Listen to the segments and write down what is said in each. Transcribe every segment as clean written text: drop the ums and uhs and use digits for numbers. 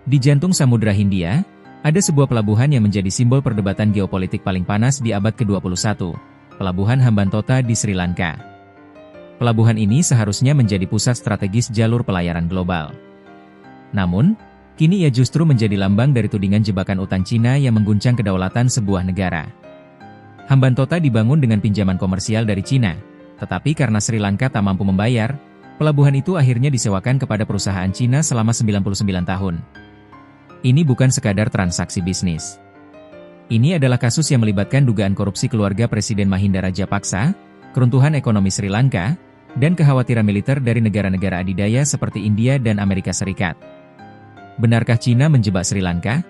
Di jantung Samudra Hindia, ada sebuah pelabuhan yang menjadi simbol perdebatan geopolitik paling panas di abad ke-21, Pelabuhan Hambantota di Sri Lanka. Pelabuhan ini seharusnya menjadi pusat strategis jalur pelayaran global. Namun, kini ia justru menjadi lambang dari tudingan jebakan utang Cina yang mengguncang kedaulatan sebuah negara. Hambantota dibangun dengan pinjaman komersial dari Cina, tetapi karena Sri Lanka tak mampu membayar, pelabuhan itu akhirnya disewakan kepada perusahaan Cina selama 99 tahun. Ini bukan sekadar transaksi bisnis. Ini adalah kasus yang melibatkan dugaan korupsi keluarga Presiden Mahinda Rajapaksa, keruntuhan ekonomi Sri Lanka, dan kekhawatiran militer dari negara-negara adidaya seperti India dan Amerika Serikat. Benarkah Cina menjebak Sri Lanka?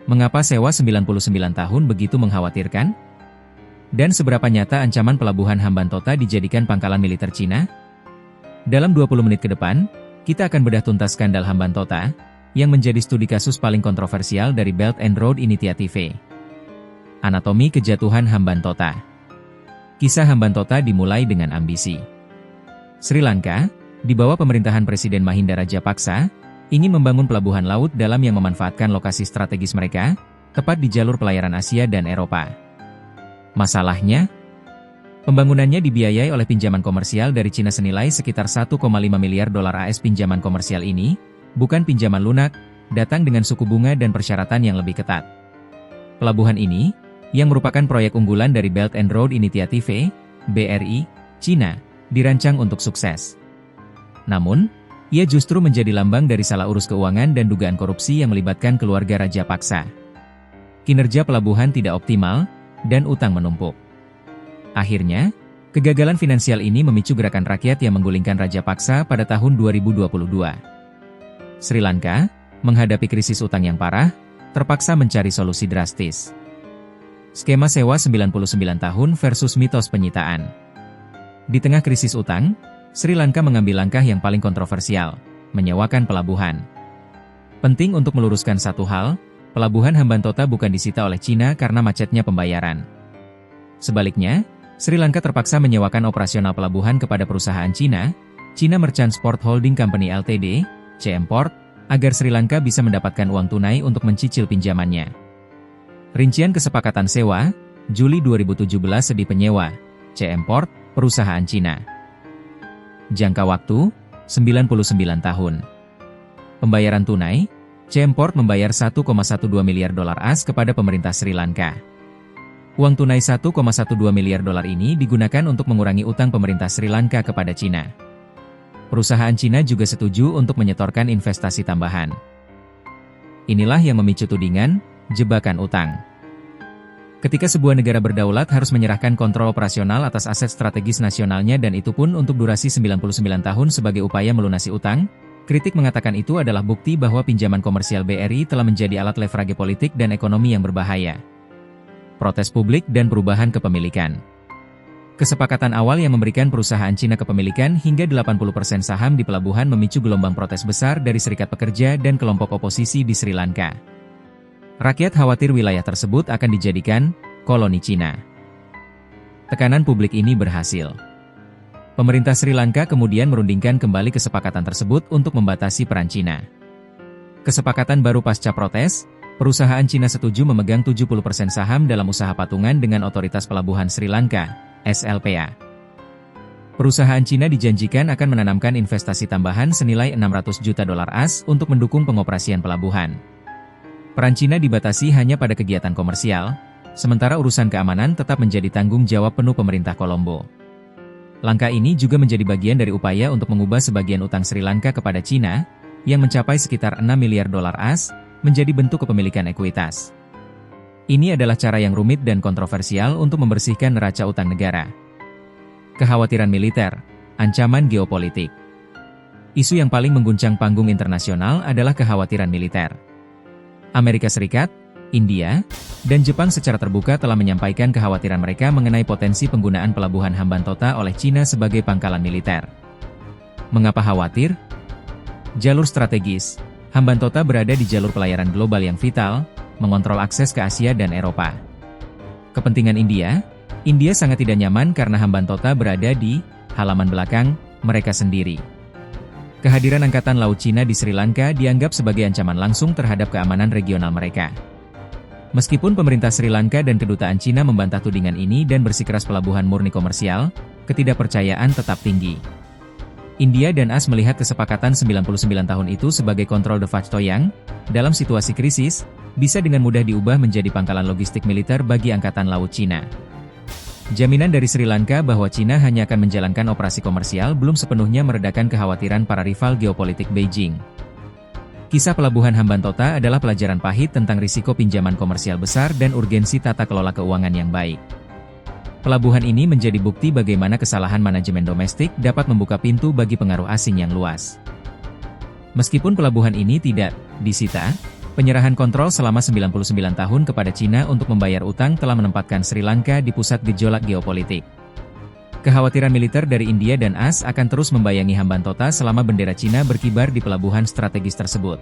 Mengapa sewa 99 tahun begitu mengkhawatirkan? Dan seberapa nyata ancaman pelabuhan Hambantota dijadikan pangkalan militer Cina? Dalam 20 menit ke depan, kita akan bedah tuntas skandal Hambantota, yang menjadi studi kasus paling kontroversial dari Belt and Road Initiative. Anatomi kejatuhan Hambantota. Kisah Hambantota dimulai dengan ambisi. Sri Lanka, di bawah pemerintahan Presiden Mahinda Rajapaksa, ingin membangun pelabuhan laut dalam yang memanfaatkan lokasi strategis mereka, tepat di jalur pelayaran Asia dan Eropa. Masalahnya, pembangunannya dibiayai oleh pinjaman komersial dari Cina senilai sekitar 1,5 miliar dolar AS. Pinjaman komersial ini bukan pinjaman lunak, datang dengan suku bunga dan persyaratan yang lebih ketat. Pelabuhan ini, yang merupakan proyek unggulan dari Belt and Road Initiative, BRI, Cina, dirancang untuk sukses. Namun, ia justru menjadi lambang dari salah urus keuangan dan dugaan korupsi yang melibatkan keluarga Rajapaksa. Kinerja pelabuhan tidak optimal, dan utang menumpuk. Akhirnya, kegagalan finansial ini memicu gerakan rakyat yang menggulingkan Rajapaksa pada tahun 2022. Sri Lanka, menghadapi krisis utang yang parah, terpaksa mencari solusi drastis. Skema sewa 99 tahun versus mitos penyitaan. Di tengah krisis utang, Sri Lanka mengambil langkah yang paling kontroversial, menyewakan pelabuhan. Penting untuk meluruskan satu hal, pelabuhan Hambantota bukan disita oleh Cina karena macetnya pembayaran. Sebaliknya, Sri Lanka terpaksa menyewakan operasional pelabuhan kepada perusahaan Cina, China Merchants Port Holding Company Ltd, CM Port, agar Sri Lanka bisa mendapatkan uang tunai untuk mencicil pinjamannya. Rincian kesepakatan sewa, Juli 2017 di penyewa, CM Port, perusahaan Cina. Jangka waktu, 99 tahun. Pembayaran tunai, CM Port membayar 1,12 miliar dolar AS kepada pemerintah Sri Lanka. Uang tunai 1,12 miliar dolar ini digunakan untuk mengurangi utang pemerintah Sri Lanka kepada Cina. Perusahaan Cina juga setuju untuk menyetorkan investasi tambahan. Inilah yang memicu tudingan, jebakan utang. Ketika sebuah negara berdaulat harus menyerahkan kontrol operasional atas aset strategis nasionalnya dan itu pun untuk durasi 99 tahun sebagai upaya melunasi utang, kritik mengatakan itu adalah bukti bahwa pinjaman komersial BRI telah menjadi alat leverage politik dan ekonomi yang berbahaya. Protes publik dan perubahan kepemilikan. Kesepakatan awal yang memberikan perusahaan Cina kepemilikan hingga 80% saham di pelabuhan memicu gelombang protes besar dari serikat pekerja dan kelompok oposisi di Sri Lanka. Rakyat khawatir wilayah tersebut akan dijadikan koloni Cina. Tekanan publik ini berhasil. Pemerintah Sri Lanka kemudian merundingkan kembali kesepakatan tersebut untuk membatasi peran Cina. Kesepakatan baru pasca protes, perusahaan Cina setuju memegang 70% saham dalam usaha patungan dengan Otoritas Pelabuhan Sri Lanka, SLPA. Perusahaan Cina dijanjikan akan menanamkan investasi tambahan senilai 600 juta dolar AS untuk mendukung pengoperasian pelabuhan. Peran Cina dibatasi hanya pada kegiatan komersial, sementara urusan keamanan tetap menjadi tanggung jawab penuh pemerintah Kolombo. Langkah ini juga menjadi bagian dari upaya untuk mengubah sebagian utang Sri Lanka kepada Cina, yang mencapai sekitar 6 miliar dolar AS, menjadi bentuk kepemilikan ekuitas. Ini adalah cara yang rumit dan kontroversial untuk membersihkan neraca utang negara. Kekhawatiran militer, ancaman geopolitik. Isu yang paling mengguncang panggung internasional adalah kekhawatiran militer. Amerika Serikat, India, dan Jepang secara terbuka telah menyampaikan kekhawatiran mereka mengenai potensi penggunaan pelabuhan Hambantota oleh Cina sebagai pangkalan militer. Mengapa khawatir? Jalur strategis, Hambantota berada di jalur pelayaran global yang vital, mengontrol akses ke Asia dan Eropa. Kepentingan India sangat tidak nyaman karena Hambantota berada di halaman belakang mereka sendiri. Kehadiran Angkatan Laut Cina di Sri Lanka dianggap sebagai ancaman langsung terhadap keamanan regional mereka. Meskipun pemerintah Sri Lanka dan kedutaan Cina membantah tudingan ini dan bersikeras pelabuhan murni komersial, ketidakpercayaan tetap tinggi. India dan AS melihat kesepakatan 99 tahun itu sebagai kontrol de facto yang, dalam situasi krisis, bisa dengan mudah diubah menjadi pangkalan logistik militer bagi Angkatan Laut Cina. Jaminan dari Sri Lanka bahwa Cina hanya akan menjalankan operasi komersial belum sepenuhnya meredakan kekhawatiran para rival geopolitik Beijing. Kisah pelabuhan Hambantota adalah pelajaran pahit tentang risiko pinjaman komersial besar dan urgensi tata kelola keuangan yang baik. Pelabuhan ini menjadi bukti bagaimana kesalahan manajemen domestik dapat membuka pintu bagi pengaruh asing yang luas. Meskipun pelabuhan ini tidak disita, penyerahan kontrol selama 99 tahun kepada Cina untuk membayar utang telah menempatkan Sri Lanka di pusat gejolak geopolitik. Kekhawatiran militer dari India dan AS akan terus membayangi Hambantota selama bendera Cina berkibar di pelabuhan strategis tersebut.